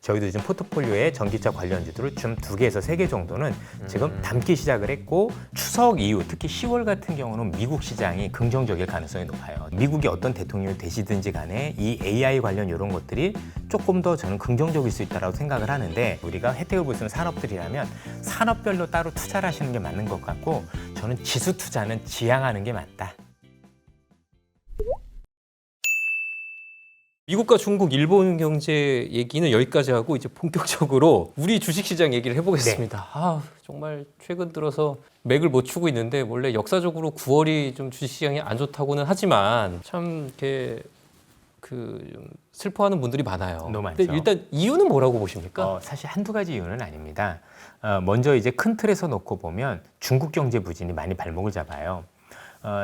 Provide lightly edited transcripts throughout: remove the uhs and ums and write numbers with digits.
저희도 지금 포트폴리오에 전기차 관련주들을 좀 2개에서 3개 정도는 지금 담기 시작을 했고 추석 이후 특히 10월 같은 경우는 미국 시장이 긍정적일 가능성이 높아요. 미국이 어떤 대통령이 되시든지 간에 이 AI 관련 이런 것들이 조금 더 저는 긍정적일 수 있다고 생각을 하는데 우리가 혜택을 볼 수 있는 산업들이라면 산업별로 따로 투자를 하시는 게 맞는 것 같고 저는 지수 투자는 지향하는 게 맞다. 미국과 중국, 일본 경제 얘기는 여기까지 하고 이제 본격적으로 우리 주식시장 얘기를 해보겠습니다. 아, 정말 최근 들어서 맥을 못 추고 있는데 원래 역사적으로 9월이 좀 주식시장이 안 좋다고는 하지만 참 이렇게 좀 슬퍼하는 분들이 많아요. 너무 많죠. 근데 일단 이유는 뭐라고 보십니까? 사실 한두 가지 이유는 아닙니다. 먼저 이제 큰 틀에서 놓고 보면 중국 경제 부진이 많이 발목을 잡아요.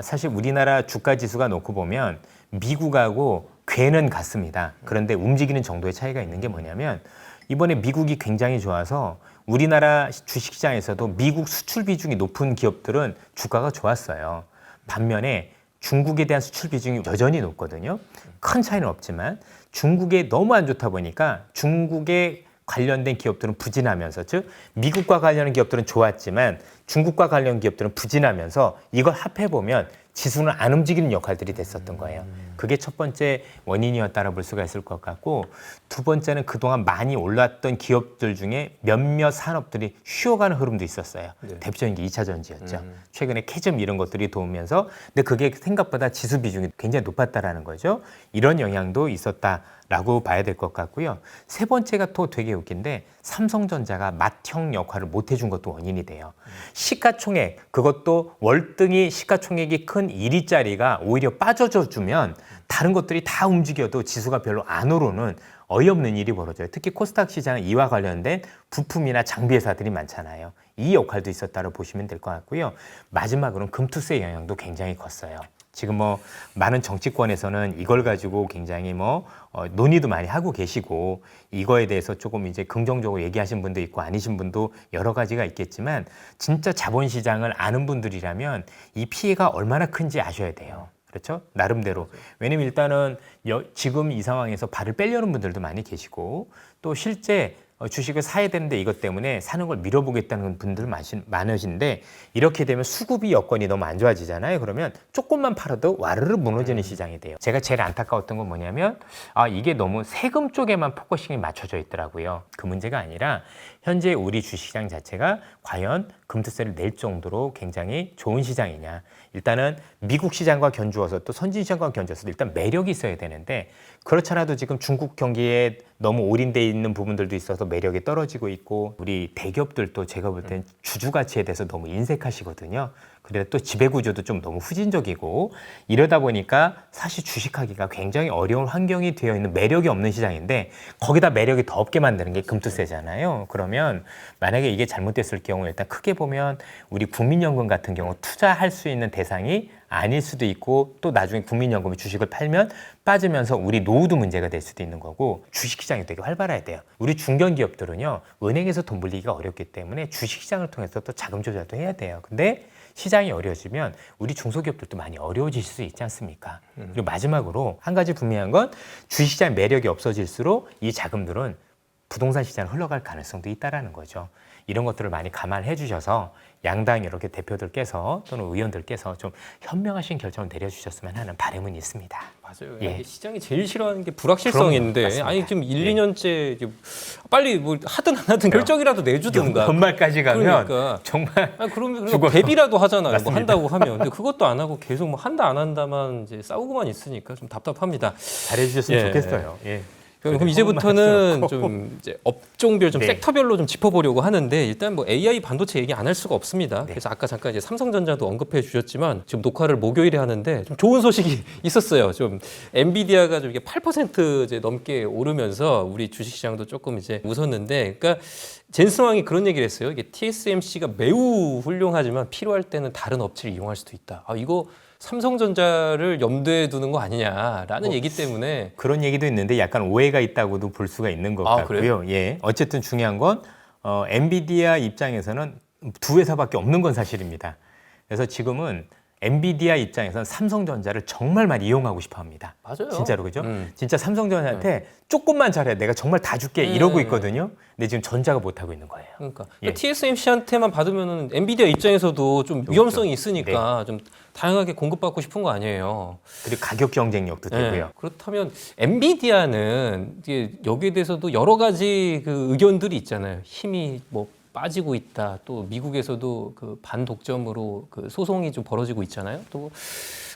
사실 우리나라 주가 지수가 놓고 보면 미국하고 궤는 같습니다. 그런데 움직이는 정도의 차이가 있는 게 뭐냐면 이번에 미국이 굉장히 좋아서 우리나라 주식시장에서도 미국 수출 비중이 높은 기업들은 주가가 좋았어요. 반면에 중국에 대한 수출 비중이 여전히 높거든요. 큰 차이는 없지만 중국에 너무 안 좋다 보니까 중국에 관련된 기업들은 부진하면서 즉 미국과 관련된 기업들은 좋았지만 중국과 관련 기업들은 부진하면서 이걸 합해보면 지수는 안 움직이는 역할들이 됐었던 거예요. 그게 첫 번째 원인이었다고 볼 수가 있을 것 같고 두 번째는 그동안 많이 올랐던 기업들 중에 몇몇 산업들이 쉬어가는 흐름도 있었어요. 네. 대표적인 게 2차 전지였죠. 최근에 캐즘 이런 것들이 도우면서 근데 그게 생각보다 지수 비중이 굉장히 높았다라는 거죠. 이런 영향도 있었다라고 봐야 될 것 같고요. 세 번째가 또 되게 웃긴데 삼성전자가 맏형 역할을 못 해준 것도 원인이 돼요. 시가총액 그것도 월등히 시가총액이 큰 1위짜리가 오히려 빠져줘 주면 다른 것들이 다 움직여도 지수가 별로 안 오르는 어이없는 일이 벌어져요. 특히 코스닥 시장은 이와 관련된 부품이나 장비 회사들이 많잖아요. 이 역할도 있었다고 보시면 될 것 같고요. 마지막으로는 금투세 영향도 굉장히 컸어요. 지금 많은 정치권에서는 이걸 가지고 굉장히 논의도 많이 하고 계시고 이거에 대해서 조금 이제 긍정적으로 얘기하신 분도 있고 아니신 분도 여러 가지가 있겠지만 진짜 자본시장을 아는 분들이라면 이 피해가 얼마나 큰지 아셔야 돼요. 그렇죠? 나름대로. 왜냐면 일단은 지금 이 상황에서 발을 빼려는 분들도 많이 계시고 또 실제 주식을 사야 되는데 이것 때문에 사는 걸 미뤄보겠다는 분들 많으신데 이렇게 되면 수급이 여건이 너무 안 좋아지잖아요. 그러면 조금만 팔아도 와르르 무너지는 시장이 돼요. 제가 제일 안타까웠던 건 뭐냐면 이게 너무 세금 쪽에만 포커싱이 맞춰져 있더라고요. 그 문제가 아니라 현재 우리 주식시장 자체가 과연 금투세를 낼 정도로 굉장히 좋은 시장이냐. 일단은 미국 시장과 견주어서 또 선진 시장과 견주어서 일단 매력이 있어야 되는데 그렇잖아도 지금 중국 경기에 너무 올인돼 있는 부분들도 있어서 매력이 떨어지고 있고 우리 대기업들도 제가 볼 땐 주주 가치에 대해서 너무 인색하시거든요. 그래서 또 지배구조도 좀 너무 후진적이고 이러다 보니까 사실 주식하기가 굉장히 어려운 환경이 되어 있는 매력이 없는 시장인데 거기다 매력이 더 없게 만드는 게 금투세잖아요. 그러면 만약에 이게 잘못됐을 경우 일단 크게 보면 우리 국민연금 같은 경우 투자할 수 있는 대상이 아닐 수도 있고 또 나중에 국민연금이 주식을 팔면 빠지면서 우리 노후도 문제가 될 수도 있는 거고 주식시장이 되게 활발해야 돼요. 우리 중견기업들은요 은행에서 돈 벌리기가 어렵기 때문에 주식시장을 통해서 또 자금 조달도 해야 돼요. 근데 시장이 어려워지면 우리 중소기업들도 많이 어려워질 수 있지 않습니까? 그리고 마지막으로 한 가지 분명한 건 주식시장 매력이 없어질수록 이 자금들은 부동산 시장을 흘러갈 가능성도 있다라는 거죠. 이런 것들을 많이 감안해 주셔서 양당 이렇게 대표들께서 또는 의원들께서 좀 현명하신 결정을 내려주셨으면 하는 바람은 있습니다. 맞아요. 예. 시장이 제일 싫어하는 게 불확실성인데 그럼요, 아니 지금 1, 예. 2년째 빨리 뭐 하든 안 하든 결정이라도 내주든가. 연말까지 가면 그러니까. 정말 그러면 죽어요. 대비라도 하잖아요. 뭐 맞습니다. 한다고 하면. 근데 그것도 안 하고 계속 뭐 한다 안 한다만 이제 싸우고만 있으니까 좀 답답합니다. 잘해주셨으면 예. 좋겠어요. 예. 그럼 이제부터는 좀 이제 업종별, 좀 네. 섹터별로 좀 짚어보려고 하는데 일단 뭐 AI 반도체 얘기 안 할 수가 없습니다. 네. 그래서 아까 잠깐 이제 삼성전자도 언급해 주셨지만 지금 녹화를 목요일에 하는데 좀 좋은 소식이 있었어요. 좀 엔비디아가 좀 이게 8% 이제 넘게 오르면서 우리 주식시장도 조금 이제 웃었는데, 그러니까 젠슨 왕이 그런 얘기를 했어요. 이게 TSMC가 매우 훌륭하지만 필요할 때는 다른 업체를 이용할 수도 있다. 이거 삼성전자를 염두에 두는 거 아니냐라는 얘기 때문에 그런 얘기도 있는데 약간 오해가 있다고도 볼 수가 있는 것 같고요. 그래요? 예. 어쨌든 중요한 건 엔비디아 입장에서는 두 회사밖에 없는 건 사실입니다. 그래서 지금은 엔비디아 입장에서는 삼성전자를 정말 많이 이용하고 싶어 합니다. 맞아요. 진짜로 그죠? 진짜 삼성전자한테 조금만 잘해 내가 정말 다 줄게 이러고 있거든요. 근데 지금 전자가 못 하고 있는 거예요. 그러니까 예. TSMC한테만 받으면은 엔비디아 입장에서도 좀 위험성이 있으니까 좀 다양하게 공급받고 싶은 거 아니에요. 그리고 가격 경쟁력도 되고요. 그렇다면 엔비디아는 이제 여기에 대해서도 여러 가지 그 의견들이 있잖아요. 힘이 뭐 빠지고 있다. 또 미국에서도 그 반독점으로 그 소송이 좀 벌어지고 있잖아요. 또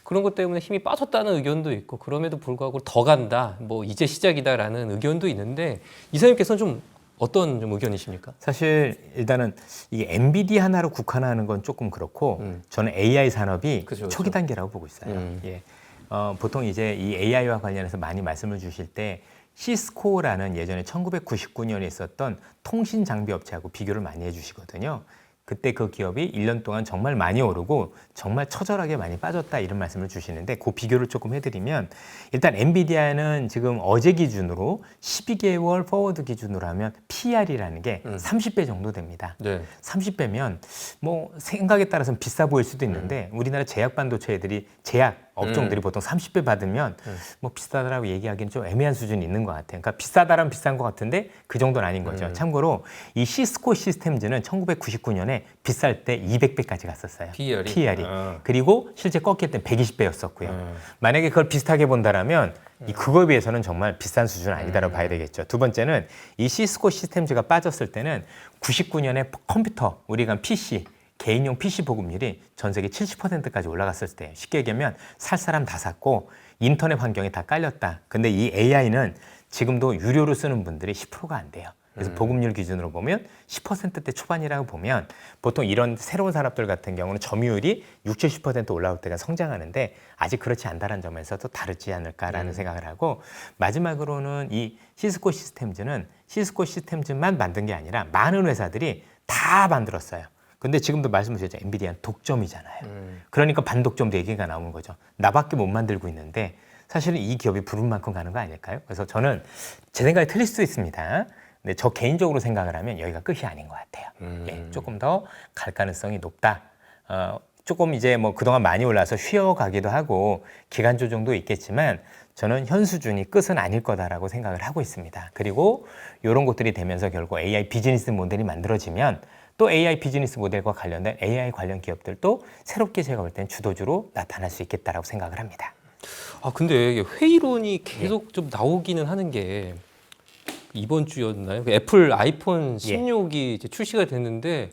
그런 것 때문에 힘이 빠졌다는 의견도 있고 그럼에도 불구하고 더 간다. 뭐 이제 시작이다라는 의견도 있는데 이사님께서는 좀 어떤 좀 의견이십니까? 사실 일단은 이게 엔비디아 하나로 국한하는 건 조금 그렇고 저는 AI 산업이 그죠. 초기 단계라고 보고 있어요. 예. 보통 이제 이 AI와 관련해서 많이 말씀을 주실 때 시스코라는 예전에 1999년에 있었던 통신 장비 업체하고 비교를 많이 해주시거든요. 그때 그 기업이 1년 동안 정말 많이 오르고 정말 처절하게 많이 빠졌다 이런 말씀을 주시는데 그 비교를 조금 해드리면 일단 엔비디아는 지금 어제 기준으로 12개월 포워드 기준으로 하면 PR이라는 게 30배 정도 됩니다. 네. 30배면 뭐 생각에 따라서는 비싸 보일 수도 있는데 우리나라 제약 반도체 애들이 제약 업종들이 보통 30배 받으면 뭐 비싸다라고 얘기하기는 좀 애매한 수준이 있는 것 같아요. 그러니까 비싸다라면 비싼 것 같은데 그 정도는 아닌 거죠. 참고로 이 시스코 시스템즈는 1999년에 비쌀 때 200배까지 갔었어요. PR이. 그리고 실제 꺾일 땐 120배였었고요. 만약에 그걸 비슷하게 본다라면 그거에 비해서는 정말 비싼 수준은 아니다라고 봐야 되겠죠. 두 번째는 이 시스코 시스템즈가 빠졌을 때는 99년에 컴퓨터, 우리가 PC, 개인용 PC 보급률이 전 세계 70%까지 올라갔을 때 쉽게 얘기하면 살 사람 다 샀고 인터넷 환경이 다 깔렸다. 근데 이 AI는 지금도 유료로 쓰는 분들이 10%가 안 돼요. 그래서 보급률 기준으로 보면 10%대 초반이라고 보면 보통 이런 새로운 산업들 같은 경우는 점유율이 60, 70% 올라올 때가 성장하는데 아직 그렇지 않다는 점에서도 다르지 않을까라는 생각을 하고 마지막으로는 이 시스코 시스템즈만 만든 게 아니라 많은 회사들이 다 만들었어요. 근데 지금도 말씀하셨죠. 엔비디아는 독점이잖아요. 그러니까 반독점도 얘기가 나오는 거죠. 나밖에 못 만들고 있는데 사실은 이 기업이 부른 만큼 가는 거 아닐까요? 그래서 저는 제 생각이 틀릴 수도 있습니다. 근데 저 개인적으로 생각을 하면 여기가 끝이 아닌 것 같아요. 예, 조금 더 갈 가능성이 높다. 조금 이제 뭐 그동안 많이 올라서 쉬어가기도 하고 기간 조정도 있겠지만 저는 현 수준이 끝은 아닐 거다라고 생각을 하고 있습니다. 그리고 이런 것들이 되면서 결국 AI 비즈니스 모델이 만들어지면 또 AI 비즈니스 모델과 관련된 AI 관련 기업들도 새롭게 제가 볼 때는 주도주로 나타날 수 있겠다라고 생각을 합니다. 아 근데 이게 회의론이 계속 좀 나오기는 하는 게 이번 주였나요? 그 애플 아이폰 16이 이제 출시가 됐는데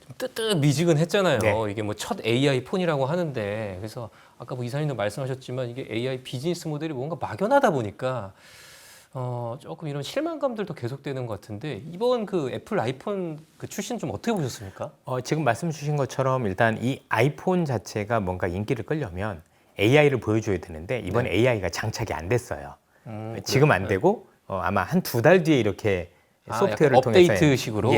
좀 뜨뜻미지근했잖아요. 네. 이게 뭐 첫 AI 폰이라고 하는데 그래서 아까 뭐 이사님도 말씀하셨지만 이게 AI 비즈니스 모델이 뭔가 막연하다 보니까 조금 이런 실망감들도 계속되는 것 같은데 이번 그 애플 아이폰 그 출시는 좀 어떻게 보셨습니까? 지금 말씀 주신 것처럼 일단 이 아이폰 자체가 뭔가 인기를 끌려면 AI를 보여줘야 되는데 이번에 AI가 장착이 안 됐어요. 지금 안 되고 아마 한 2달 뒤에 이렇게 소프트웨어를 통해서 업데이트식으로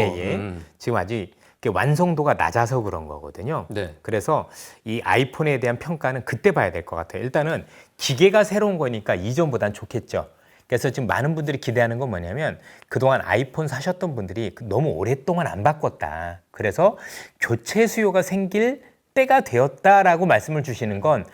지금 아직 완성도가 낮아서 그런 거거든요. 네. 그래서 이 아이폰에 대한 평가는 그때 봐야 될 것 같아요. 일단은 기계가 새로운 거니까 이전보단 좋겠죠. 그래서 지금 많은 분들이 기대하는 건 뭐냐면 그동안 아이폰 사셨던 분들이 너무 오랫동안 안 바꿨다. 그래서 교체 수요가 생길 때가 되었다라고 말씀을 주시는 건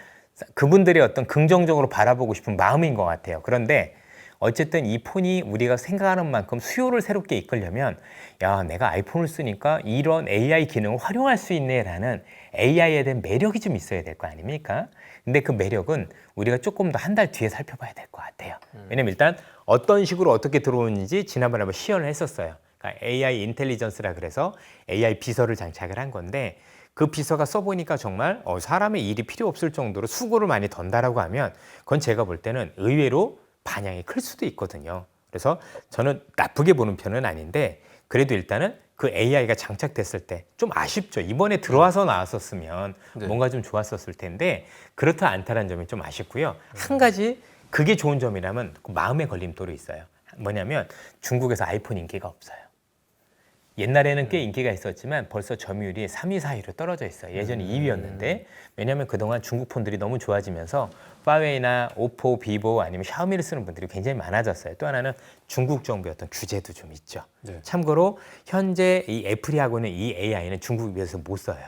그분들의 어떤 긍정적으로 바라보고 싶은 마음인 것 같아요. 그런데 어쨌든 이 폰이 우리가 생각하는 만큼 수요를 새롭게 이끌려면 야, 내가 아이폰을 쓰니까 이런 AI 기능을 활용할 수 있네라는 AI에 대한 매력이 좀 있어야 될 거 아닙니까? 근데 그 매력은 우리가 조금 더 한 달 뒤에 살펴봐야 될 것 같아요. 왜냐면 일단 어떤 식으로 어떻게 들어오는지 지난번에 한번 시연을 했었어요. 그러니까 AI 인텔리전스라 그래서 AI 비서를 장착을 한 건데 그 비서가 써보니까 정말 사람의 일이 필요 없을 정도로 수고를 많이 던다라고 하면 그건 제가 볼 때는 의외로 반향이 클 수도 있거든요. 그래서 저는 나쁘게 보는 편은 아닌데 그래도 일단은 그 AI가 장착됐을 때 좀 아쉽죠. 이번에 들어와서 나왔었으면 뭔가 좀 좋았었을 텐데 그렇다 않다는 점이 좀 아쉽고요. 한 가지 그게 좋은 점이라면 그 마음의 걸림돌이 있어요. 뭐냐면 중국에서 아이폰 인기가 없어요. 옛날에는 꽤 인기가 있었지만 벌써 점유율이 3위, 4위로 떨어져 있어요. 예전에 2위였는데 왜냐하면 그동안 중국 폰들이 너무 좋아지면서 파웨이나 오포, 비보 아니면 샤오미를 쓰는 분들이 굉장히 많아졌어요. 또 하나는 중국 정부의 어떤 규제도 좀 있죠. 네. 참고로 현재 이 애플이 하고 있는 이 AI는 중국 위에서 못 써요.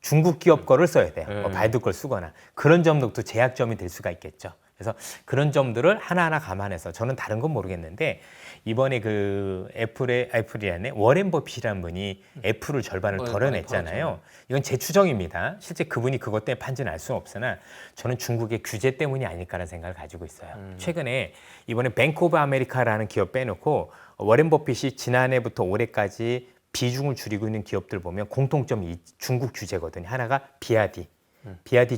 중국 기업 거를 써야 돼요. 뭐 바이두 걸 쓰거나 그런 점도 제약점이 될 수가 있겠죠. 그래서 그런 점들을 하나하나 감안해서 저는 다른 건 모르겠는데 이번에 그 애플이라네 워렌 버핏이라는 분이 애플을 절반을 덜어냈잖아요. 이건 제 추정입니다. 실제 그분이 그것 때문에 판지는 알 수는 없으나 저는 중국의 규제 때문이 아닐까라는 생각을 가지고 있어요. 최근에 이번에 뱅크 오브 아메리카라는 기업 빼놓고 워렌 버핏이 지난해부터 올해까지 비중을 줄이고 있는 기업들 보면 공통점이 중국 규제거든요. 하나가 비아디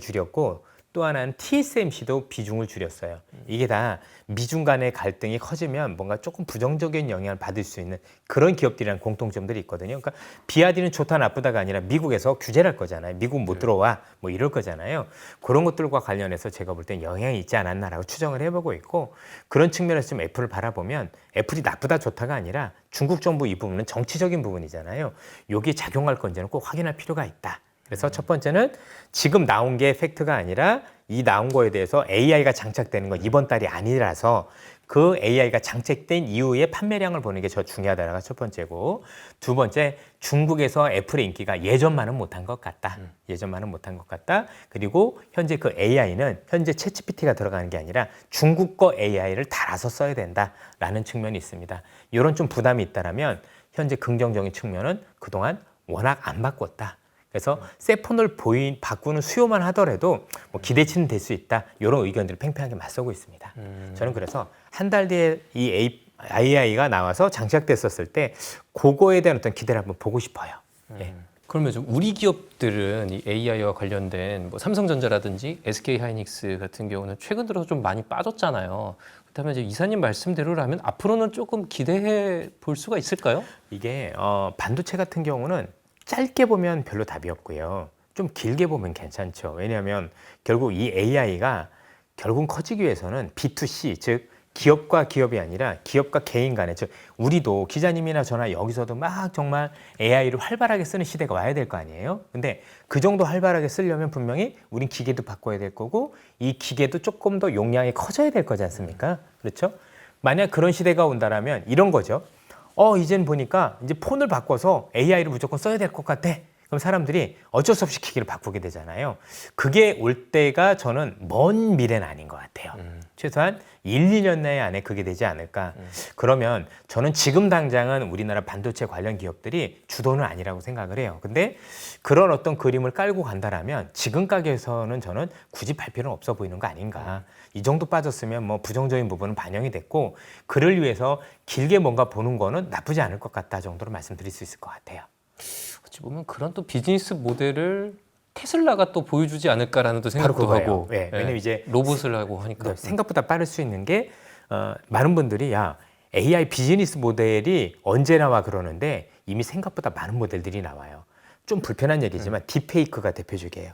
줄였고 또 하나는 TSMC도 비중을 줄였어요. 이게 다 미중 간의 갈등이 커지면 뭔가 조금 부정적인 영향을 받을 수 있는 그런 기업들이랑 공통점들이 있거든요. 그러니까 비아디는 좋다 나쁘다가 아니라 미국에서 규제를 할 거잖아요. 미국 못 들어와 뭐 이럴 거잖아요. 그런 것들과 관련해서 제가 볼 땐 영향이 있지 않았나라고 추정을 해보고 있고 그런 측면에서 좀 애플을 바라보면 애플이 나쁘다 좋다가 아니라 중국 정부 이 부분은 정치적인 부분이잖아요. 여기에 작용할 건지는 꼭 확인할 필요가 있다. 그래서 첫 번째는 지금 나온 게 팩트가 아니라 이 나온 거에 대해서 AI가 장착되는 건 이번 달이 아니라서 그 AI가 장착된 이후에 판매량을 보는 게 저 중요하다가 첫 번째고 두 번째 중국에서 애플의 인기가 예전만은 못한 것 같다. 예전만은 못한 것 같다. 그리고 현재 그 AI는 현재 챗GPT가 들어가는 게 아니라 중국 거 AI를 달아서 써야 된다라는 측면이 있습니다. 이런 좀 부담이 있다라면 현재 긍정적인 측면은 그동안 워낙 안 바꿨다. 그래서 새 폰을 바꾸는 수요만 하더라도 뭐 기대치는 될 수 있다. 이런 의견들을 팽팽하게 맞서고 있습니다. 저는 그래서 한 달 뒤에 이 AI가 나와서 장착됐었을 때 그거에 대한 어떤 기대를 한번 보고 싶어요. 예. 그러면 좀 우리 기업들은 이 AI와 관련된 뭐 삼성전자라든지 SK하이닉스 같은 경우는 최근 들어서 좀 많이 빠졌잖아요. 그렇다면 이제 이사님 말씀대로라면 앞으로는 조금 기대해 볼 수가 있을까요? 이게 반도체 같은 경우는 짧게 보면 별로 답이 없고요. 좀 길게 보면 괜찮죠. 왜냐하면 결국 이 AI가 결국 커지기 위해서는 B2C, 즉 기업과 기업이 아니라 기업과 개인 간에, 즉 우리도 기자님이나 저나 여기서도 막 정말 AI를 활발하게 쓰는 시대가 와야 될 거 아니에요. 근데 그 정도 활발하게 쓰려면 분명히 우린 기계도 바꿔야 될 거고 이 기계도 조금 더 용량이 커져야 될 거지 않습니까? 그렇죠? 만약 그런 시대가 온다라면 이런 거죠. 이젠 보니까 이제 폰을 바꿔서 AI를 무조건 써야 될 것 같아. 그럼 사람들이 어쩔 수 없이 기기를 바꾸게 되잖아요. 그게 올 때가 저는 먼 미래는 아닌 것 같아요. 최소한 1, 2년 내에 안에 그게 되지 않을까. 그러면 저는 지금 당장은 우리나라 반도체 관련 기업들이 주도는 아니라고 생각을 해요. 근데 그런 어떤 그림을 깔고 간다라면 지금 가격에서는 저는 굳이 발 필요는 없어 보이는 거 아닌가. 이 정도 빠졌으면 뭐 부정적인 부분은 반영이 됐고 그를 위해서 길게 뭔가 보는 거는 나쁘지 않을 것 같다 정도로 말씀드릴 수 있을 것 같아요. 어찌 보면 그런 또 비즈니스 모델을 테슬라가 또 보여주지 않을까라는 또 생각도 하고, 네, 왜냐면 이제 로봇을 하고 하니까 생각보다 빠를 수 있는 게 많은 분들이 야 AI 비즈니스 모델이 언제 나와 그러는데 이미 생각보다 많은 모델들이 나와요. 좀 불편한 얘기지만 딥페이크가 대표적이에요.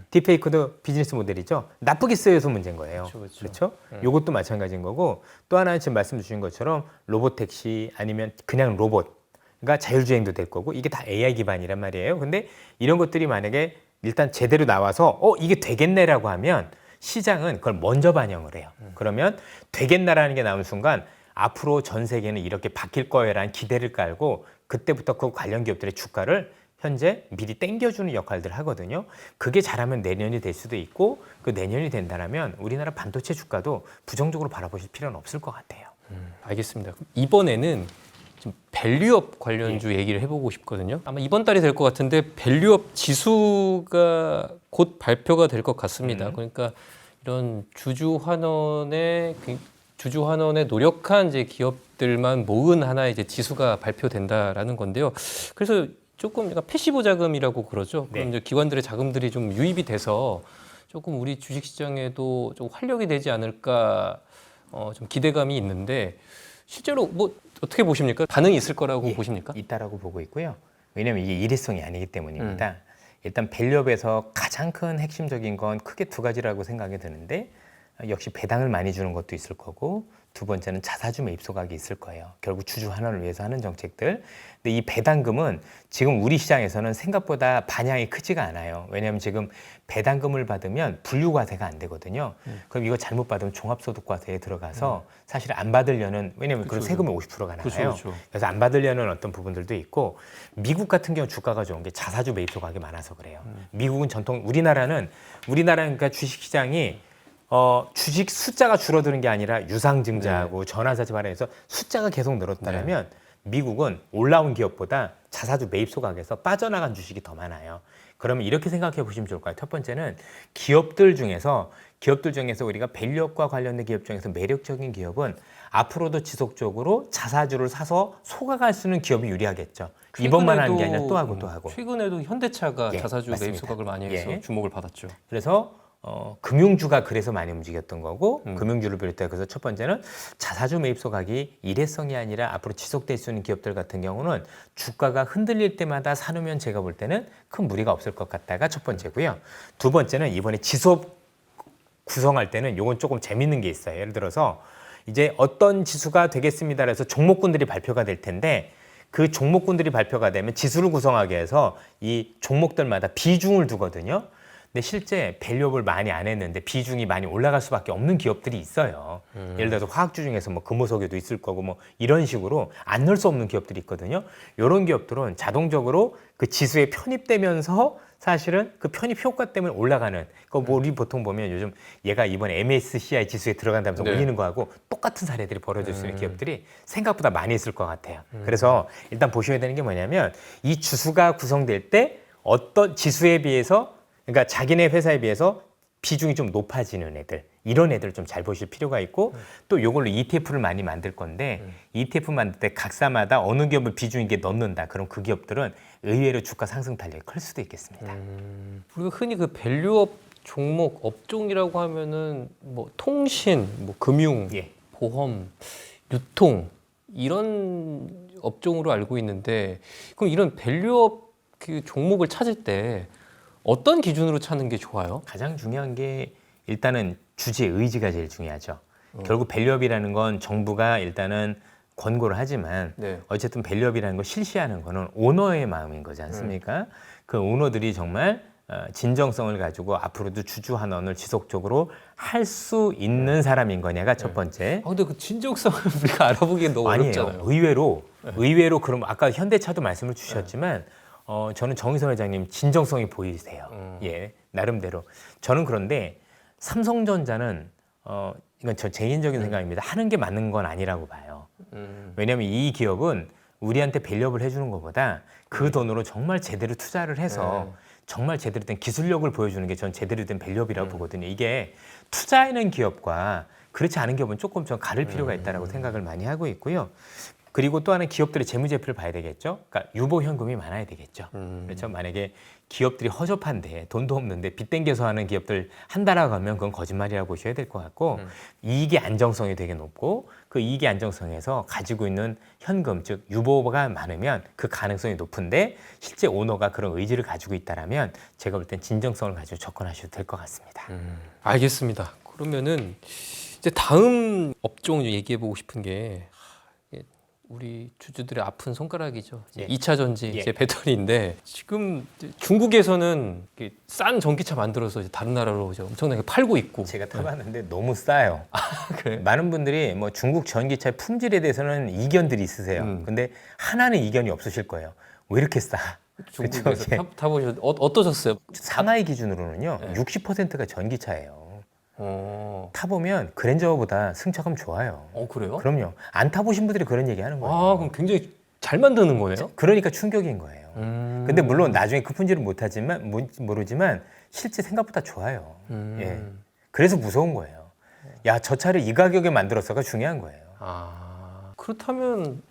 딥페이크도 비즈니스 모델이죠. 나쁘게 쓰여서 문제인 거예요. 그렇죠? 이것도 마찬가지인 거고 또 하나는 지금 말씀 주신 것처럼 로봇택시 아니면 그냥 로봇가 자율주행도 될 거고 이게 다 AI 기반이란 말이에요. 근데 이런 것들이 만약에 일단 제대로 나와서 이게 되겠네라고 하면 시장은 그걸 먼저 반영을 해요. 그러면 되겠나라는 게 나오는 순간 앞으로 전 세계는 이렇게 바뀔 거예요라는 기대를 깔고 그때부터 그 관련 기업들의 주가를 현재 미리 땡겨주는 역할들을 하거든요. 그게 잘하면 내년이 될 수도 있고 그 내년이 된다면 우리나라 반도체 주가도 부정적으로 바라보실 필요는 없을 것 같아요. 알겠습니다. 이번에는 좀 밸류업 관련주 얘기를 해보고 싶거든요. 아마 이번 달이 될 것 같은데 밸류업 지수가 곧 발표가 될 것 같습니다. 그러니까 이런 주주환원에 노력한 이제 기업들만 모은 하나의 이제 지수가 발표된다라는 건데요. 그래서 조금 약간 패시브 자금이라고 그러죠. 그럼 이제 기관들의 자금들이 좀 유입이 돼서 조금 우리 주식시장에도 좀 활력이 되지 않을까 좀 기대감이 있는데 실제로 뭐 어떻게 보십니까? 반응이 있을 거라고 보십니까? 있다라고 보고 있고요. 왜냐하면 이게 일회성이 아니기 때문입니다. 일단 밸류업에서 가장 큰 핵심적인 건 크게 두 가지라고 생각이 드는데 역시 배당을 많이 주는 것도 있을 거고 두 번째는 자사주 매입 소각이 있을 거예요. 결국 주주 환원을 위해서 하는 정책들. 근데 이 배당금은 지금 우리 시장에서는 생각보다 반향이 크지가 않아요. 왜냐하면 지금 배당금을 받으면 분류과세가 안 되거든요. 그럼 이거 잘못 받으면 종합소득과세에 들어가서 사실 안 받으려는, 왜냐하면 그런 세금이 50%가 나가요. 그래서 안 받으려는 어떤 부분들도 있고, 미국 같은 경우 주가가 좋은 게 자사주 매입 소각이 많아서 그래요. 미국은 전통, 우리나라는 그러니까 주식시장이 주식 숫자가 줄어드는 게 아니라 유상증자하고 전환사채 발행해서 숫자가 계속 늘었다면 미국은 올라온 기업보다 자사주 매입 소각에서 빠져나간 주식이 더 많아요. 그러면 이렇게 생각해 보시면 좋을 거예요. 첫 번째는 기업들 중에서 우리가 밸류업과 관련된 기업 중에서 매력적인 기업은 앞으로도 지속적으로 자사주를 사서 소각할 수 있는 기업이 유리하겠죠. 이번만 하는 게 아니라 또 하고 또 하고. 최근에도 현대차가 자사주 매입 맞습니다. 소각을 많이 해서 주목을 받았죠. 그래서 금융주가 그래서 많이 움직였던 거고, 금융주를 비롯해 그래서 첫 번째는 자사주 매입 소각이 일회성이 아니라 앞으로 지속될 수 있는 기업들 같은 경우는 주가가 흔들릴 때마다 사놓으면 제가 볼 때는 큰 무리가 없을 것 같다가 첫 번째고요. 두 번째는 이번에 지수업 구성할 때는 요건 조금 재밌는 게 있어요. 예를 들어서 이제 어떤 지수가 되겠습니다. 그래서 종목군들이 발표가 될 텐데, 그 종목군들이 발표가 되면 지수를 구성하기 위해서 이 종목들마다 비중을 두거든요. 근데 실제 밸류업을 많이 안 했는데 비중이 많이 올라갈 수밖에 없는 기업들이 있어요. 예를 들어서 화학주 중에서 뭐 금호석유도 있을 거고 뭐 이런 식으로 안 넣을 수 없는 기업들이 있거든요. 이런 기업들은 자동적으로 그 지수에 편입되면서 사실은 그 편입 효과 때문에 올라가는, 뭐 우리 보통 보면 요즘 얘가 이번에 MSCI 지수에 들어간다면서 올리는 거하고 똑같은 사례들이 벌어질 수 있는 기업들이 생각보다 많이 있을 것 같아요. 그래서 일단 보셔야 되는 게 뭐냐면, 이 지수가 구성될 때 어떤 지수에 비해서, 그러니까 자기네 회사에 비해서 비중이 좀 높아지는 애들, 이런 애들 좀 잘 보실 필요가 있고, 또 이걸로 ETF를 많이 만들 건데 ETF 만들 때 각사마다 어느 기업을 비중 있게 넣는다. 그럼 그 기업들은 의외로 주가 상승 탄력이 클 수도 있겠습니다. 우리가 흔히 그 밸류업 종목 업종이라고 하면은 뭐 통신, 뭐 금융, 보험, 유통 이런 업종으로 알고 있는데, 그럼 이런 밸류업 그 종목을 찾을 때 어떤 기준으로 찾는 게 좋아요? 가장 중요한 게 일단은 주주의 의지가 제일 중요하죠. 결국 밸류업이라는 건 정부가 일단은 권고를 하지만 어쨌든 밸류업이라는 걸 실시하는 거는 오너의 마음인 거지 않습니까? 그 오너들이 정말 진정성을 가지고 앞으로도 주주 환원을 지속적으로 할 수 있는 사람인 거냐가 첫 번째. 근데 그 진정성을 우리가 알아보기엔 너무 어렵잖아요. 의외로 그럼 아까 현대차도 말씀을 주셨지만 저는 정의선 회장님 진정성이 보이세요. 예, 나름대로. 저는 그런데 삼성전자는 이건 저 개인적인 생각입니다. 하는 게 맞는 건 아니라고 봐요. 왜냐하면 이 기업은 우리한테 밸류업을 해주는 것보다 그 돈으로 정말 제대로 투자를 해서 정말 제대로 된 기술력을 보여주는 게 전 제대로 된 밸류업이라고 보거든요. 이게 투자하는 기업과 그렇지 않은 기업은 조금 좀 가릴 필요가 있다고 생각을 많이 하고 있고요. 그리고 또 하나는 기업들의 재무제표를 봐야 되겠죠. 그러니까 유보 현금이 많아야 되겠죠. 그렇죠. 만약에 기업들이 허접한데 돈도 없는데 빚 땡겨서 하는 기업들 한다라고 하면 그건 거짓말이라고 보셔야 될 것 같고, 이익의 안정성이 되게 높고 그 이익의 안정성에서 가지고 있는 현금, 즉 유보가 많으면 그 가능성이 높은데 실제 오너가 그런 의지를 가지고 있다라면 제가 볼 땐 진정성을 가지고 접근하셔도 될 것 같습니다. 알겠습니다. 그러면은 이제 다음 업종 얘기해 보고 싶은 게 우리 주주들의 아픈 손가락이죠. 2차 전지 이제 배터리인데, 지금 중국에서는 싼 전기차 만들어서 이제 다른 나라로 이제 엄청나게 팔고 있고. 제가 타봤는데 너무 싸요. 그래요? 많은 분들이 뭐 중국 전기차의 품질에 대해서는 이견들이 있으세요. 근데 하나는 이견이 없으실 거예요. 왜 이렇게 싸? 중국에서 타보셨 어떠셨어요? 상하이 기준으로는요, 60%가 전기차예요. 타보면 그랜저보다 승차감 좋아요. 그래요? 그럼요. 안 타보신 분들이 그런 얘기하는 거예요. 그럼 굉장히 잘 만드는 거네요? 그러니까 충격인 거예요. 근데 물론 나중에 그 품질은 못하지만 모르지만 실제 생각보다 좋아요. 예. 그래서 무서운 거예요. 야, 저 차를 이 가격에 만들었어가 중요한 거예요. 그렇다면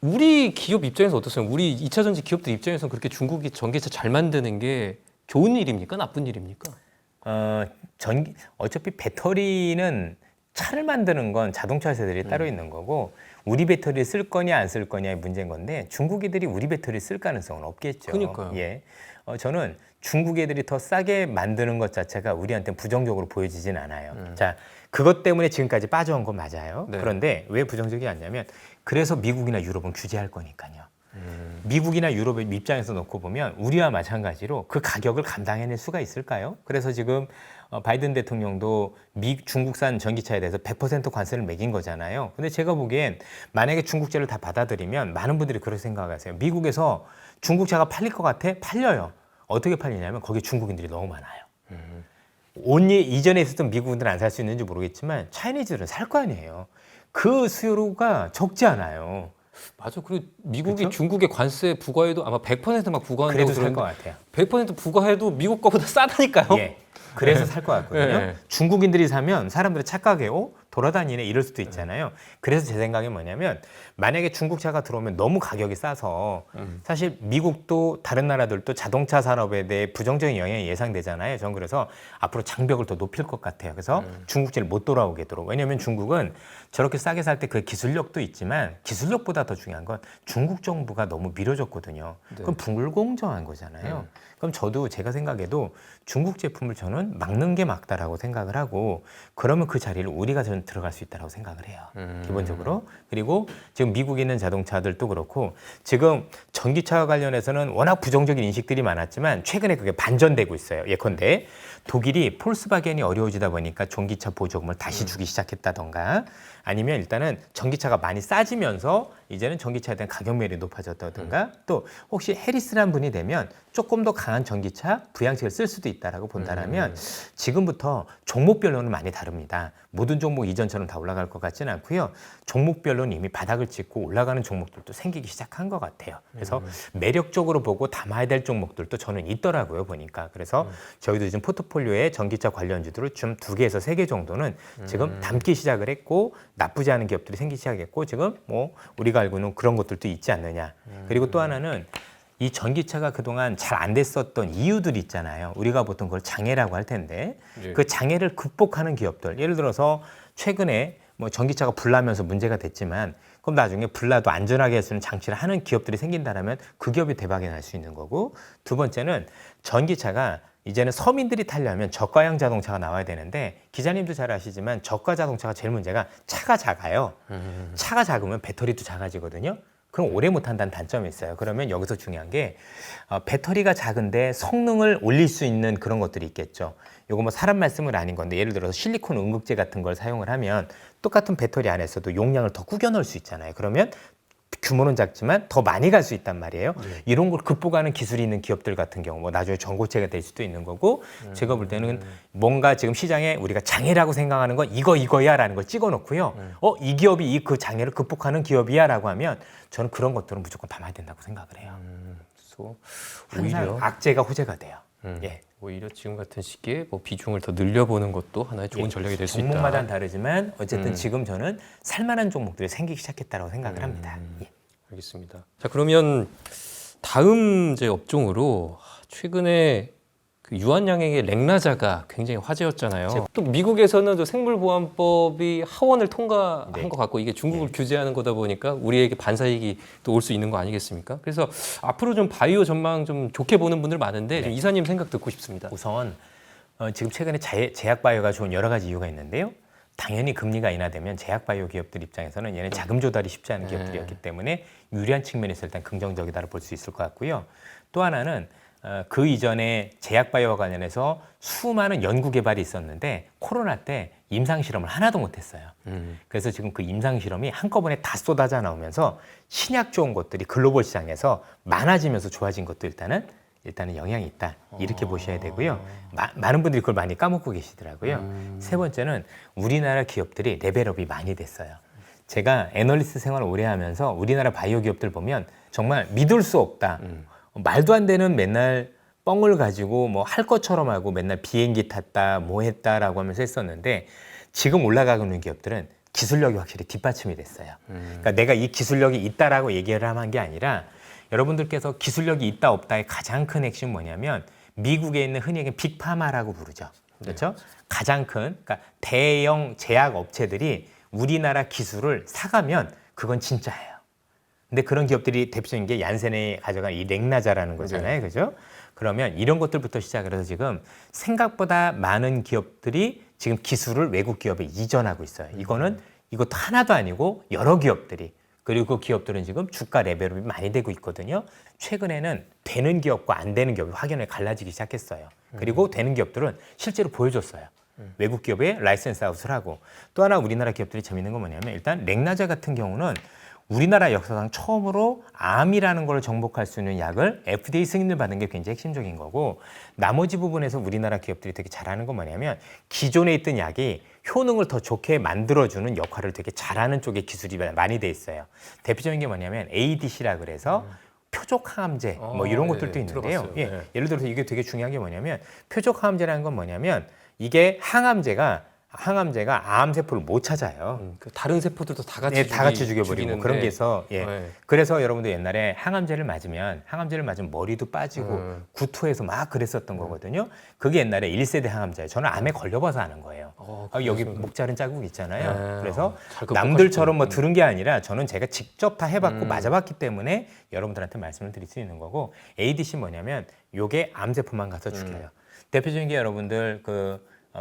우리 기업 입장에서 어떠세요? 우리 2차 전지 기업들 입장에서는 그렇게 중국이 전기차 잘 만드는 게 좋은 일입니까? 나쁜 일입니까? 어차피 배터리는 차를 만드는 건 자동차 회사들이 따로 있는 거고, 우리 배터리를 쓸 거냐 안 쓸 거냐의 문제인 건데, 중국 애들이 우리 배터리를 쓸 가능성은 없겠죠. 그러니까요. 예. 저는 중국 애들이 더 싸게 만드는 것 자체가 우리한테 부정적으로 보여지진 않아요. 자, 그것 때문에 지금까지 빠져온 건 맞아요. 네. 그런데 왜 부정적이 않냐면 그래서 미국이나 유럽은 규제할 거니까요. 미국이나 유럽의 입장에서 놓고 보면 우리와 마찬가지로 그 가격을 감당해낼 수가 있을까요? 그래서 지금 바이든 대통령도 중국산 전기차에 대해서 100% 관세를 매긴 거잖아요. 근데 제가 보기엔 만약에 중국제를 다 받아들이면 많은 분들이 그렇게 생각하세요. 미국에서 중국차가 팔릴 것 같아? 팔려요. 어떻게 팔리냐면 거기에 중국인들이 너무 많아요. 이전에 있었던 미국인들은 안 살 수 있는지 모르겠지만 차이니즈들은 살 거 아니에요. 그 수요가 적지 않아요. 맞아. 그리고 미국이 그쵸? 중국에 관세 부과해도 아마 100%막 부과한다고 그래도 살 것 그러는데 같아요. 100% 부과해도 미국 거보다 싸다니까요. 예. 그래서 살 것 같거든요. 네. 중국인들이 사면 사람들이 착각해, 돌아다니네 이럴 수도 있잖아요. 그래서 제 생각이 뭐냐면 만약에 중국차가 들어오면 너무 가격이 싸서 사실 미국도 다른 나라들도 자동차 산업에 대해 부정적인 영향이 예상되잖아요. 전 그래서 앞으로 장벽을 더 높일 것 같아요. 그래서 중국제를 못 돌아오게 도록. 왜냐하면 중국은 저렇게 싸게 살 때 그 기술력도 있지만 기술력보다 더 중요한 건 중국 정부가 너무 밀어줬거든요. 그럼 불공정한 거잖아요. 그럼 저도 제가 생각해도 중국 제품을 저는 막는 게 맞다라고 생각을 하고 그러면 그 자리를 우리가 저는 들어갈 수 있다라고 생각을 해요. 기본적으로. 그리고 지금 미국에 있는 자동차들도 그렇고 지금 전기차와 관련해서는 워낙 부정적인 인식들이 많았지만 최근에 그게 반전되고 있어요. 예컨대 독일이 폴스바겐이 어려워지다 보니까 전기차 보조금을 다시 주기 시작했다던가 아니면 일단은 전기차가 많이 싸지면서 이제는 전기차에 대한 가격 매력이 높아졌다든가 또 혹시 해리스라는 분이 되면 조금 더 강한 전기차 부양책을 쓸 수도 있다라고 본다라면 지금부터 종목별로는 많이 다릅니다. 모든 종목 이전처럼 다 올라갈 것 같지는 않고요. 종목별로는 이미 바닥을 찍고 올라가는 종목들도 생기기 시작한 것 같아요. 그래서 매력적으로 보고 담아야 될 종목들도 저는 있더라고요, 보니까. 그래서 저희도 지금 포트폴리오에 전기차 관련주들을 좀 2개에서 3개 정도는 지금 담기 시작을 했고 나쁘지 않은 기업들이 생기기 시작했고 지금 뭐 우리가 알고 있는 그런 것들도 있지 않느냐. 그리고 또 하나는 이 전기차가 그동안 잘 안 됐었던 이유들이 있잖아요. 우리가 보통 그걸 장애라고 할 텐데 예. 그 장애를 극복하는 기업들. 예를 들어서 최근에 뭐 전기차가 불나면서 문제가 됐지만 그럼 나중에 불나도 안전하게 할 수 있는 장치를 하는 기업들이 생긴다면 그 기업이 대박이 날 수 있는 거고 두 번째는 전기차가 이제는 서민들이 타려면 저가형 자동차가 나와야 되는데 기자님도 잘 아시지만 저가 자동차가 제일 문제가 차가 작아요. 차가 작으면 배터리도 작아지거든요. 그럼 오래 못 한다는 단점이 있어요. 그러면 여기서 중요한 게 배터리가 작은데 성능을 올릴 수 있는 그런 것들이 있겠죠. 요거 뭐 사람 말씀은 아닌 건데 예를 들어서 실리콘 응급제 같은 걸 사용을 하면 똑같은 배터리 안에서도 용량을 더 구겨 넣을 수 있잖아요. 그러면 규모는 작지만 더 많이 갈 수 있단 말이에요. 이런 걸 극복하는 기술이 있는 기업들 같은 경우 뭐 나중에 전고체가 될 수도 있는 거고 제가 볼 때는 뭔가 지금 시장에 우리가 장애라고 생각하는 건 이거야라는 걸 찍어놓고요. 이 기업이 그 장애를 극복하는 기업이야라고 하면 저는 그런 것들은 무조건 담아야 된다고 생각을 해요. 그래서 항상 오히려 악재가 호재가 돼요. 예. 오히려 지금 같은 시기에 뭐 비중을 더 늘려보는 것도 하나의 좋은 전략이 될 수 있다. 종목마다는 다르지만 어쨌든 지금 저는 살만한 종목들이 생기기 시작했다고 생각을 합니다. 예. 알겠습니다. 자, 그러면 다음 이제 업종으로 최근에 그 유한양행의 렉나자가 굉장히 화제였잖아요. 또 미국에서는 또 생물보안법이 하원을 통과한 네. 것 같고 이게 중국을 규제하는 거다 보니까 우리에게 반사이익이 또 올 수 있는 거 아니겠습니까? 그래서 앞으로 좀 바이오 전망 좀 좋게 보는 분들 많은데 좀 이사님 생각 듣고 싶습니다. 우선 지금 최근에 제약바이오가 좋은 여러 가지 이유가 있는데요. 당연히 금리가 인하되면 제약바이오 기업들 입장에서는 얘는 자금 조달이 쉽지 않은 기업들이었기 때문에 유리한 측면에서 일단 긍정적이다를 볼 수 있을 것 같고요. 또 하나는 그 이전에 제약바이오와 관련해서 수많은 연구 개발이 있었는데 코로나 때 임상실험을 하나도 못했어요. 그래서 지금 그 임상실험이 한꺼번에 다 쏟아져 나오면서 신약 좋은 것들이 글로벌 시장에서 많아지면서 좋아진 것도 일단은 영향이 있다. 이렇게 보셔야 되고요. 많은 분들이 그걸 많이 까먹고 계시더라고요. 세 번째는 우리나라 기업들이 레벨업이 많이 됐어요. 제가 애널리스트 생활을 오래 하면서 우리나라 바이오 기업들 보면 정말 믿을 수 없다. 말도 안 되는 맨날 뻥을 가지고 뭐 할 것처럼 하고 맨날 비행기 탔다, 뭐 했다라고 하면서 했었는데 지금 올라가고 있는 기업들은 기술력이 확실히 뒷받침이 됐어요. 그러니까 내가 이 기술력이 있다라고 얘기를 한 게 아니라 여러분들께서 기술력이 있다 없다의 가장 큰 핵심은 뭐냐면 미국에 있는 흔히 얘기하는 빅파마라고 부르죠. 그렇죠? 가장 큰 그러니까 대형 제약 업체들이 우리나라 기술을 사가면 그건 진짜예요. 근데 그런 기업들이 대표적인 게 얀센이 가져간 이 렉나자라는 거잖아요. 그죠? 그러면 이런 것들부터 시작을 해서 지금 생각보다 많은 기업들이 지금 기술을 외국 기업에 이전하고 있어요. 이것도 하나도 아니고 여러 기업들이. 그리고 그 기업들은 지금 주가 레벨업이 많이 되고 있거든요. 최근에는 되는 기업과 안 되는 기업이 확연하게 갈라지기 시작했어요. 그리고 되는 기업들은 실제로 보여줬어요. 외국 기업에 라이센스 아웃을 하고. 또 하나 우리나라 기업들이 재밌는 건 뭐냐면 일단 렉나자 같은 경우는 우리나라 역사상 처음으로 암이라는 걸 정복할 수 있는 약을 FDA 승인을 받은 게 굉장히 핵심적인 거고, 나머지 부분에서 우리나라 기업들이 되게 잘하는 건 뭐냐면 기존에 있던 약이 효능을 더 좋게 만들어주는 역할을 되게 잘하는 쪽에 기술이 많이 돼 있어요. 대표적인 게 뭐냐면 ADC라 그래서 표적 항암제 뭐 이런 것들도 있는데요. 들어봤어요. 예, 네. 예를 들어서 이게 되게 중요한 게 뭐냐면 표적 항암제라는 건 뭐냐면 이게 항암제가 암 세포를 못 찾아요. 그 다른 세포들도 다 같이 네, 다 같이 죽여버리고 죽이는데. 그런 게 있어. 예. 네. 그래서 여러분들 옛날에 항암제를 맞으면 머리도 빠지고 구토해서 막 그랬었던 거거든요. 그게 옛날에 1세대 항암제예요. 저는 암에 걸려봐서 아는 거예요. 여기 목 자른 자국 있잖아요. 네. 그래서 잘 극복하셨죠. 남들처럼 뭐 들은 게 아니라 저는 제가 직접 다 해봤고 맞아봤기 때문에 여러분들한테 말씀을 드릴 수 있는 거고, ADC 뭐냐면 요게 암세포만 가서 죽여요. 대표적인 게 여러분들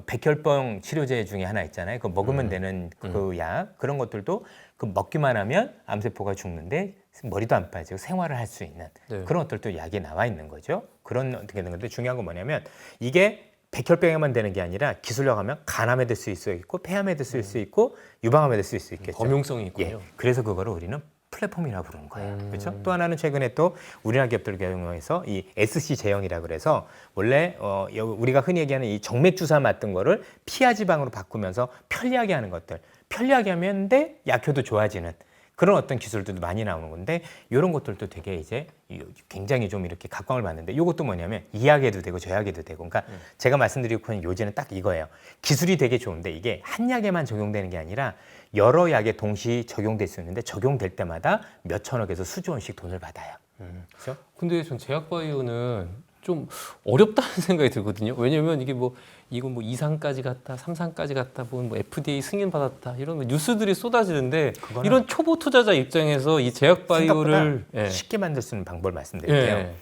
백혈병 치료제 중에 하나 있잖아요. 그 먹으면 되는 그 약, 그런 것들도 그 먹기만 하면 암세포가 죽는데 머리도 안 빠지고 생활을 할 수 있는 네. 그런 것들도 약에 나와 있는 거죠. 그런 어떻게 되는 건데 중요한 건 뭐냐면 이게 백혈병에만 되는 게 아니라 기술력 하면 간암에 될 수 있고 폐암에 될 수 있고 유방암에 될 수 있겠죠. 범용성이 있군요. 예, 그래서 그거를 우리는 플랫폼이라고 부르는 거예요. 그렇죠? 또 하나는 최근에 또 우리나라 기업들 경우에서 이 SC 제형이라 그래서 원래 우리가 흔히 얘기하는 이 정맥 주사 맞던 거를 피하 지방으로 바꾸면서 편리하게 하는 것들, 편리하게 하면데 약효도 좋아지는 그런 어떤 기술들도 많이 나오는 건데, 이런 것들도 되게 이제 굉장히 좀 이렇게 각광을 받는데, 이것도 뭐냐면 이 약에도 되고 저 약에도 되고, 그러니까 제가 말씀드리고 있는 요지는 딱 이거예요. 기술이 되게 좋은데 이게 한 약에만 적용되는 게 아니라 여러 약에 동시 적용될 수 있는데 적용될 때마다 몇 천억에서 수조 원씩 돈을 받아요. 그렇죠? 근데 전 제약바이오는 좀 어렵다는 생각이 들거든요. 왜냐면 이게 이거 이상까지 갔다, 3상까지 갔다, 뭐 FDA 승인 받았다 이런 뉴스들이 쏟아지는데, 이런 초보 투자자 입장에서 이 제약바이오를 생각보다 쉽게 만들 수 있는 방법을 말씀드릴게요.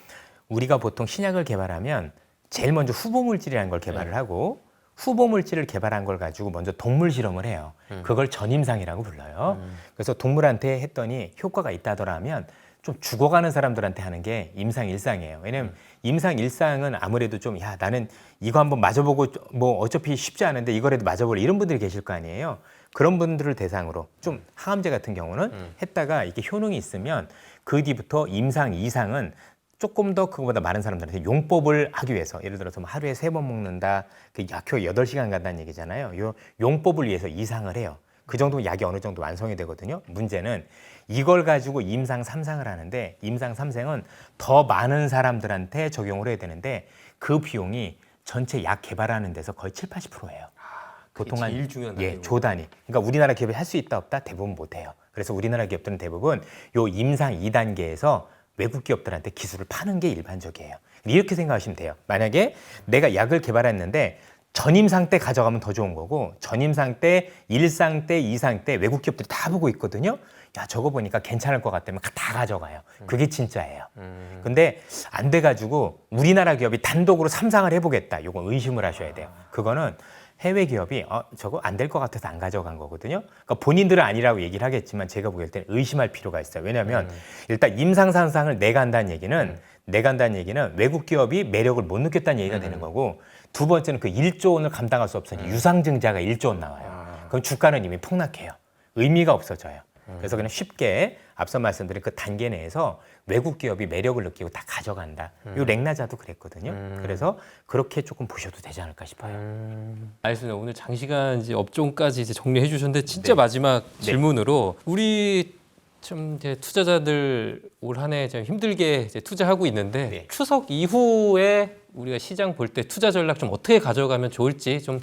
우리가 보통 신약을 개발하면 제일 먼저 후보 물질이라는 걸 개발을 하고, 후보 물질을 개발한 걸 가지고 먼저 동물 실험을 해요. 그걸 전임상이라고 불러요. 그래서 동물한테 했더니 효과가 있다더라 하면 좀 죽어가는 사람들한테 하는 게 임상 1상이에요. 왜냐면 임상 1상은 아무래도 좀 나는 이거 한번 맞아보고 뭐 어차피 쉽지 않은데 이거라도 맞아볼래 이런 분들이 계실 거 아니에요. 그런 분들을 대상으로 좀 항암제 같은 경우는 했다가 이게 효능이 있으면 그 뒤부터 임상 2상은 조금 더 그거보다 많은 사람들한테 용법을 하기 위해서, 예를 들어서 뭐 하루에 3번 먹는다, 그 약효 8시간 간다는 얘기잖아요. 요 용법을 위해서 2상을 해요. 그 정도면 약이 어느 정도 완성이 되거든요. 문제는 이걸 가지고 임상 3상을 하는데, 임상 3상은 더 많은 사람들한테 적용을 해야 되는데 그 비용이 전체 약 개발하는 데서 거의 70~80%예요. 보통 한 제일 중요한 조 단위. 그러니까 우리나라 기업이 할 수 있다 없다 대부분 못 해요. 그래서 우리나라 기업들은 대부분 요 임상 2단계에서 외국 기업들한테 기술을 파는 게 일반적이에요. 이렇게 생각하시면 돼요. 만약에 내가 약을 개발했는데 전임상 때 가져가면 더 좋은 거고, 전임상 때, 1상 때, 2상 때 외국 기업들이 다 보고 있거든요. 야, 저거 보니까 괜찮을 것 같다면 다 가져가요. 그게 진짜예요. 근데 안 돼가지고 우리나라 기업이 단독으로 3상을 해보겠다. 요거 의심을 하셔야 돼요. 그거는 해외 기업이 저거 안 될 것 같아서 안 가져간 거거든요. 그러니까 본인들은 아니라고 얘기를 하겠지만 제가 보기에 때는 의심할 필요가 있어요. 왜냐하면 일단 임상상상을 내가 한다는 얘기는 외국 기업이 매력을 못 느꼈다는 얘기가 되는 거고, 두 번째는 그 1조 원을 감당할 수 없으니 유상증자가 1조 원 나와요. 그럼 주가는 이미 폭락해요. 의미가 없어져요. 그래서 그냥 쉽게 앞서 말씀드린 그 단계 내에서 외국 기업이 매력을 느끼고 다 가져간다. 요 렉나자도 그랬거든요. 그래서 그렇게 조금 보셔도 되지 않을까 싶어요. 알겠습니다. 오늘 장시간 이제 업종까지 이제 정리해 주셨는데, 진짜 마지막 질문으로 우리 좀 이제 투자자들 올 한 해 좀 힘들게 이제 투자하고 있는데 추석 이후에 우리가 시장 볼 때 투자 전략 좀 어떻게 가져가면 좋을지 좀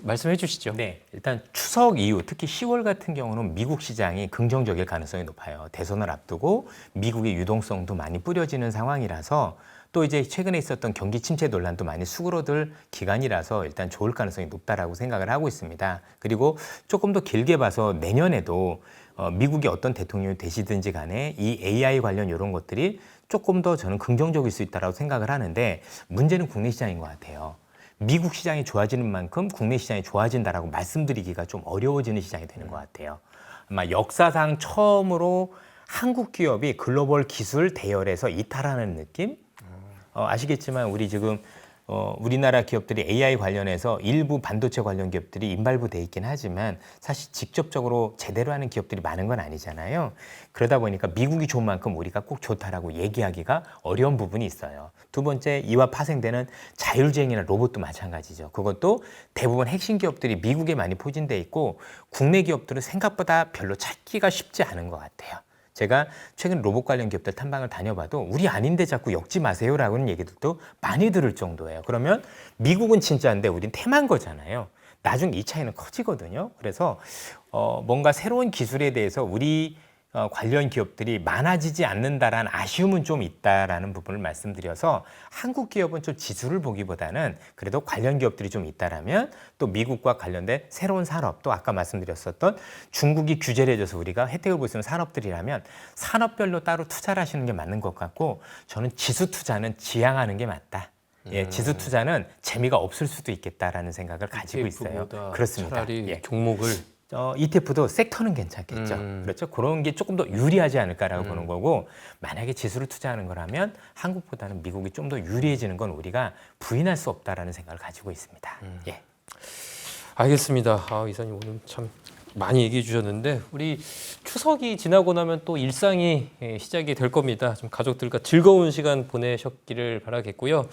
말씀해 주시죠. 네, 일단 추석 이후 특히 10월 같은 경우는 미국 시장이 긍정적일 가능성이 높아요. 대선을 앞두고 미국의 유동성도 많이 뿌려지는 상황이라서 또 이제 최근에 있었던 경기 침체 논란도 많이 수그러들 기간이라서 일단 좋을 가능성이 높다라고 생각을 하고 있습니다. 그리고 조금 더 길게 봐서 내년에도 미국이 어떤 대통령이 되시든지 간에 이 AI 관련 이런 것들이 조금 더 저는 긍정적일 수 있다고 생각을 하는데 문제는 국내 시장인 것 같아요. 미국 시장이 좋아지는 만큼 국내 시장이 좋아진다라고 말씀드리기가 좀 어려워지는 시장이 되는 것 같아요. 아마 역사상 처음으로 한국 기업이 글로벌 기술 대열에서 이탈하는 느낌? 아시겠지만 우리 지금 우리나라 기업들이 AI 관련해서 일부 반도체 관련 기업들이 인발부돼 있긴 하지만 사실 직접적으로 제대로 하는 기업들이 많은 건 아니잖아요. 그러다 보니까 미국이 좋은 만큼 우리가 꼭 좋다라고 얘기하기가 어려운 부분이 있어요. 두 번째, 이와 파생되는 자율주행이나 로봇도 마찬가지죠. 그것도 대부분 핵심 기업들이 미국에 많이 포진돼 있고 국내 기업들은 생각보다 별로 찾기가 쉽지 않은 것 같아요. 제가 최근 로봇 관련 기업들 탐방을 다녀봐도 우리 아닌데 자꾸 엮지 마세요라는 얘기들도 많이 들을 정도예요. 그러면 미국은 진짜인데 우린 태만 거잖아요. 나중에 이 차이는 커지거든요. 그래서 뭔가 새로운 기술에 대해서 우리 관련 기업들이 많아지지 않는다라는 아쉬움은 좀 있다라는 부분을 말씀드려서 한국 기업은 좀 지수를 보기보다는 그래도 관련 기업들이 좀 있다라면 또 미국과 관련된 새로운 산업 또 아까 말씀드렸었던 중국이 규제를 해줘서 우리가 혜택을 볼 수 있는 산업들이라면 산업별로 따로 투자를 하시는 게 맞는 것 같고 저는 지수 투자는 지양하는 게 맞다. 예, 지수 투자는 재미가 없을 수도 있겠다라는 생각을 가지고 있어요. 그렇습니다. 차라리 예. 종목을 ETF도 섹터는 괜찮겠죠. 그렇죠. 그런 게 조금 더 유리하지 않을까라고 보는 거고 만약에 지수를 투자하는 거라면 한국보다는 미국이 좀 더 유리해지는 건 우리가 부인할 수 없다라는 생각을 가지고 있습니다. 예. 알겠습니다. 이사님 오늘 참 많이 얘기해 주셨는데 우리 추석이 지나고 나면 또 일상이 시작이 될 겁니다. 좀 가족들과 즐거운 시간 보내셨기를 바라겠고요.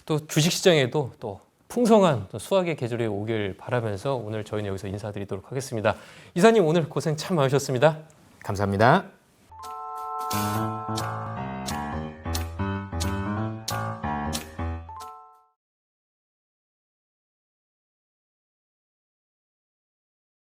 또 주식시장에도 또 풍성한 수확의 계절이 오길 바라면서 오늘 저희는 여기서 인사드리도록 하겠습니다. 이사님 오늘 고생 참 많으셨습니다. 감사합니다.